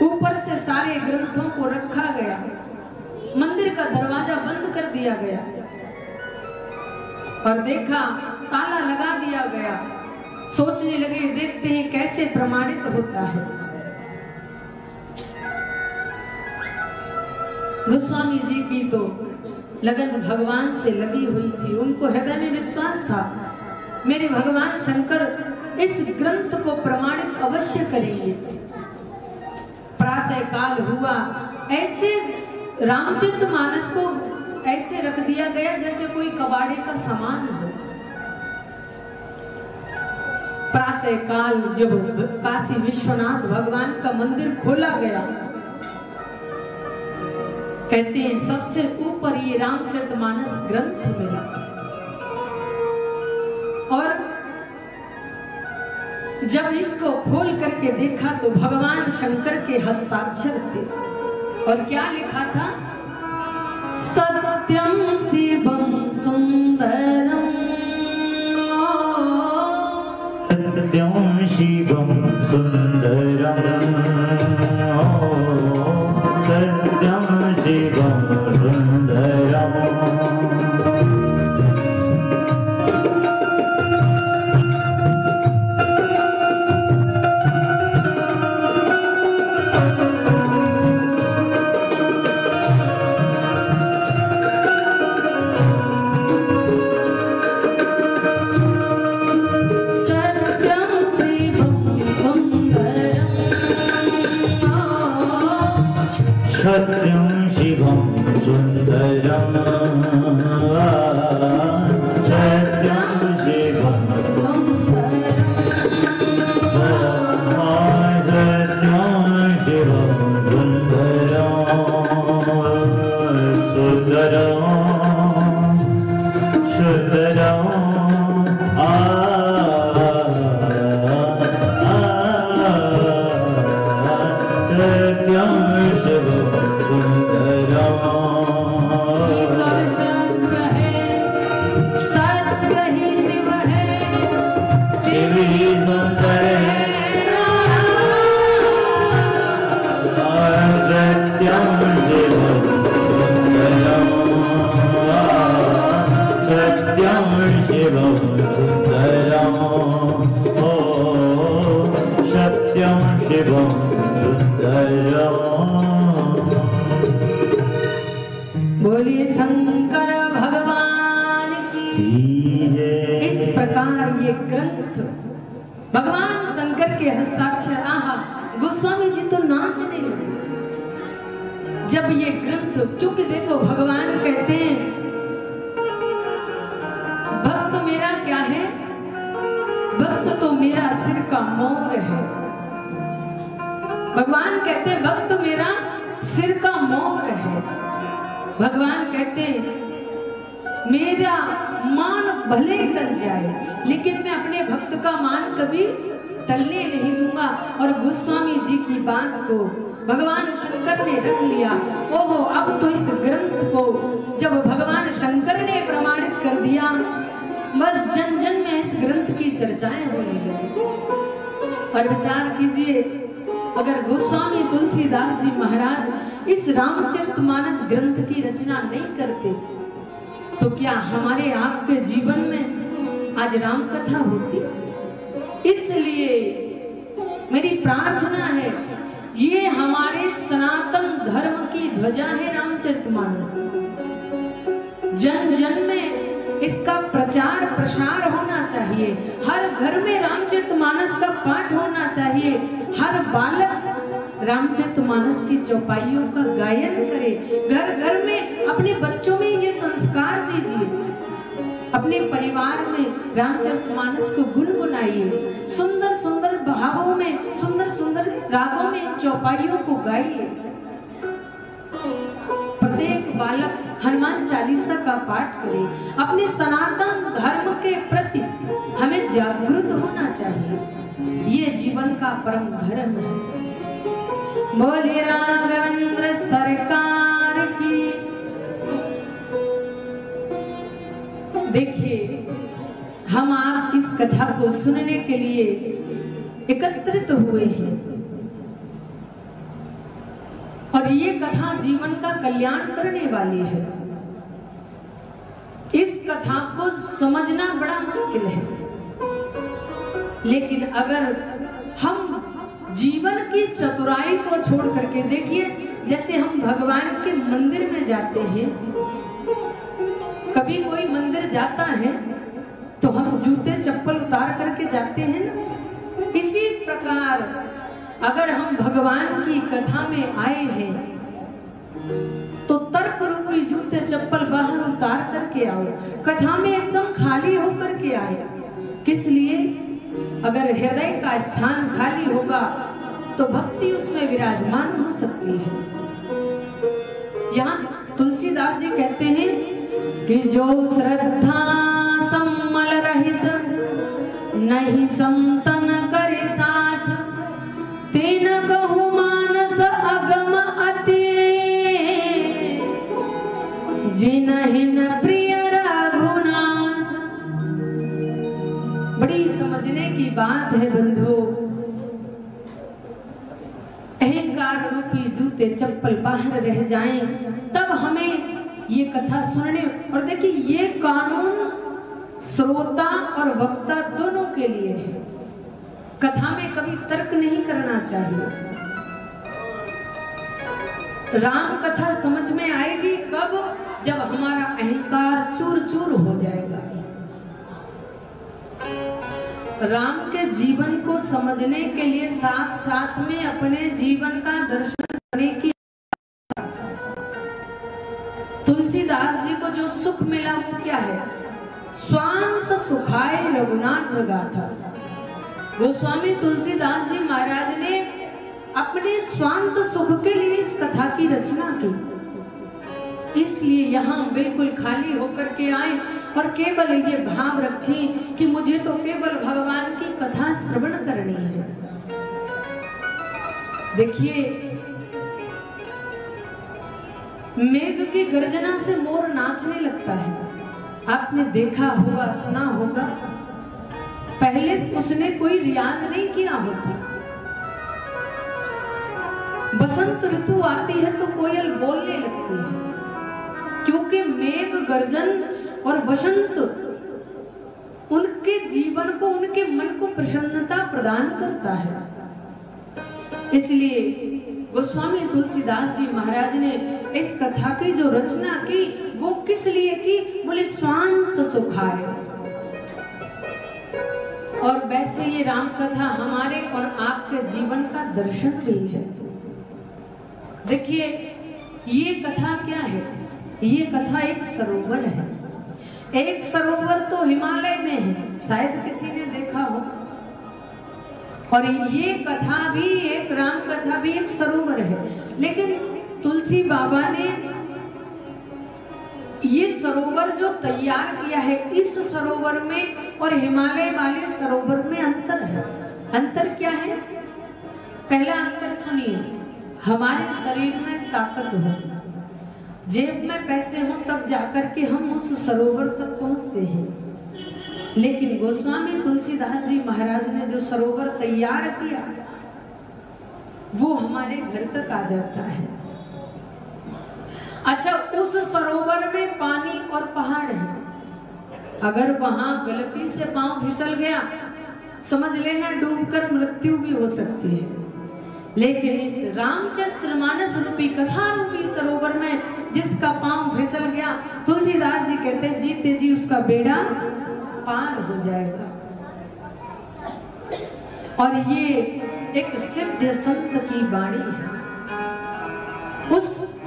ऊपर से सारे ग्रंथों को रखा गया, मंदिर का दरवाजा बंद कर दिया गया और देखा ताला लगा दिया गया। सोचने लगे देखते हैं कैसे प्रमाणित होता है। गोस्वामी जी की तो लगन भगवान से लगी हुई थी। उनको हृदय में विश्वास था मेरे भगवान शंकर इस ग्रंथ को प्रमाणित अवश्य करेंगे। प्रातः काल हुआ, ऐसे रामचरितमानस को ऐसे रख दिया गया जैसे कोई कबाड़े का सामान हो। प्रातः काल जब काशी विश्वनाथ भगवान का मंदिर खोला गया, कहते हैं सबसे ऊपर ये रामचरितमानस ग्रंथ मिला और जब इसको खोल करके देखा तो भगवान शंकर के हस्ताक्षर थे और क्या लिखा था? सत्यम शिवम सुंदरम, सत्यम शिवम सुंदरम, सत्यम शिवम सुंदरम। सत्यम शिवम सुंदरम, सत्यम शिवम सुंदरम, सत्यम शिवम सुंदरम, सुंदरम सुंदरम। बोलिए शंकर भगवान की। इस प्रकार ये ग्रंथ भगवान शंकर के हस्ताक्षर, आहा गोस्वामी जी तो नाचने लगे जब ये ग्रंथ, क्योंकि देखो भगवान कहते हैं भक्त मेरा क्या है? भक्त तो मेरा सिर का मोर है। भगवान कहते हैं भक्त मेरा सिर का मोर है। भगवान कहते मेरा मान भले टल जाए लेकिन मैं अपने भक्त का मान कभी टलने नहीं दूंगा। और गोस्वामी जी की बात को भगवान शंकर ने रख लिया। ओहो, अब तो इस ग्रंथ को जब भगवान शंकर ने प्रमाणित कर दिया, बस जन जन में इस ग्रंथ की चर्चाएं होने लगी। और विचार कीजिए, अगर गोस्वामी तुलसीदास जी महाराज इस रामचरितमानस ग्रंथ की रचना नहीं करते तो क्या हमारे आपके जीवन में आज राम कथा होती? इसलिए मेरी प्रार्थना है, ये हमारे सनातन धर्म की ध्वजा है रामचरितमानस। जन जन में इसका प्रचार प्रसार होना चाहिए। हर घर में रामचरितमानस का पाठ होना चाहिए। हर बालक रामचरितमानस की चौपाइयों का गायन करे। घर घर में अपने बच्चों में ये संस्कार दीजिए। अपने परिवार में रामचरितमानस को गुनगुनाइए। सुंदर सुंदर भावों में, सुंदर सुंदर रागों में चौपाइयों को गाइए। प्रत्येक बालक हनुमान चालीसा का पाठ करे। अपने सनातन धर्म के प्रति हमें जागरूक होना चाहिए। ये जीवन का परम धर्म है। बोले राघवेंद्र सरकार की। देखिए, हम आप इस कथा को सुनने के लिए एकत्रित हुए हैं। और ये कथा जीवन का कल्याण करने वाली है। इस कथा को समझना बड़ा मुश्किल है, लेकिन अगर हम जीवन की चतुराई को छोड़ करके देखिए, जैसे हम भगवान के मंदिर में जाते हैं, कभी कोई मंदिर जाता है तो हम जूते चप्पल उतार करके जाते हैं ना। इसी प्रकार अगर हम भगवान की कथा में आए हैं तो तर्क रूपी जूते चप्पल बाहर उतार करके आओ, कथा में एकदम खाली होकर के आए। किस लिए? अगर हृदय का स्थान खाली होगा तो भक्ति उसमें विराजमान हो सकती है। यहाँ तुलसीदास जी कहते हैं कि जो श्रद्धा सम्मल रहित नहीं संतन कर साथ, तेन कहु मानस अगम अति, जिनहिन प्रिय रघुनाथ। बड़ी समझने की बात है बंधु। अहंकार रूपी जूते चप्पल बाहर रह जाएं, तब हमें ये कथा सुनने। और देखिए, ये कानून श्रोता और वक्ता दोनों के लिए है। कथा में कभी तर्क नहीं करना चाहिए। राम कथा समझ में आएगी कब? जब हमारा अहंकार चूर चूर हो जाएगा। राम के जीवन को समझने के लिए साथ साथ में अपने जीवन का दर्शन करने की। तुलसीदास जी को जो सुख मिला वो क्या है? स्वांत सुखाए रघुनाथ गाथा। गोस्वामी तुलसीदास जी महाराज ने अपने स्वांत सुख के लिए इस कथा की रचना की। इसलिए यहाँ बिल्कुल खाली होकर के आए और केवल ये भाव रखी कि मुझे तो केवल भगवान की कथा श्रवण करनी है। देखिए, मेघ की गर्जना से मोर नाचने लगता है। आपने देखा होगा, सुना होगा। पहले उसने कोई रियाज नहीं किया होता। बसंत ऋतु आती है तो कोयल बोलने लगती है, क्योंकि मेघ गर्जन और वसंत उनके जीवन को, उनके मन को प्रसन्नता प्रदान करता है। इसलिए गोस्वामी तुलसीदास जी महाराज ने इस कथा की जो रचना की वो किस लिए की? बोले स्वांत सुखाए। और वैसे ये राम कथा हमारे और आपके जीवन का दर्शन भी है। देखिए, ये कथा क्या है? ये कथा एक सरोवर है। एक सरोवर तो हिमालय में है, शायद किसी ने देखा हो। और ये कथा भी, एक राम कथा भी एक सरोवर है। लेकिन तुलसी बाबा ने ये सरोवर जो तैयार किया है, इस सरोवर में और हिमालय वाले सरोवर में अंतर है। अंतर क्या है? पहला अंतर सुनिए। हमारे शरीर में ताकत हो, जेब में पैसे हो, तब जाकर के हम उस सरोवर तक पहुंचते हैं। लेकिन गोस्वामी तुलसीदास जी महाराज ने जो सरोवर तैयार किया वो हमारे घर तक आ जाता है। अच्छा, उस सरोवर में पानी और पहाड़ है। अगर वहां गलती से पांव फिसल गया, समझ लेना डूबकर मृत्यु भी हो सकती है। लेकिन इस रामचरितमानस रूपी कथा रूपी सरोवर में जिसका पांव फिसल गया, तुलसीदास जी कहते हैं जीते जी उसका बेड़ा पार हो जाएगा। और ये एक सिद्ध संत की वाणी है। उस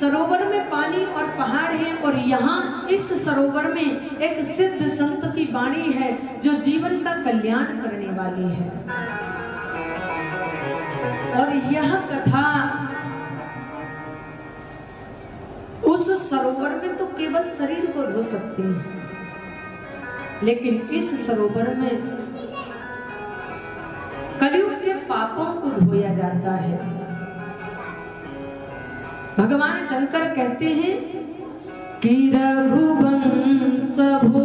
सरोवर में पानी और पहाड़ है, और यहाँ इस सरोवर में एक सिद्ध संत की वाणी है जो जीवन का कल्याण करने वाली है। और यह कथा उस सरोवर में तो केवल शरीर को धो सकती है, लेकिन इस सरोवर में कलयुग के पापों को धोया जाता है। भगवान शंकर कहते हैं कि रघुवंश भो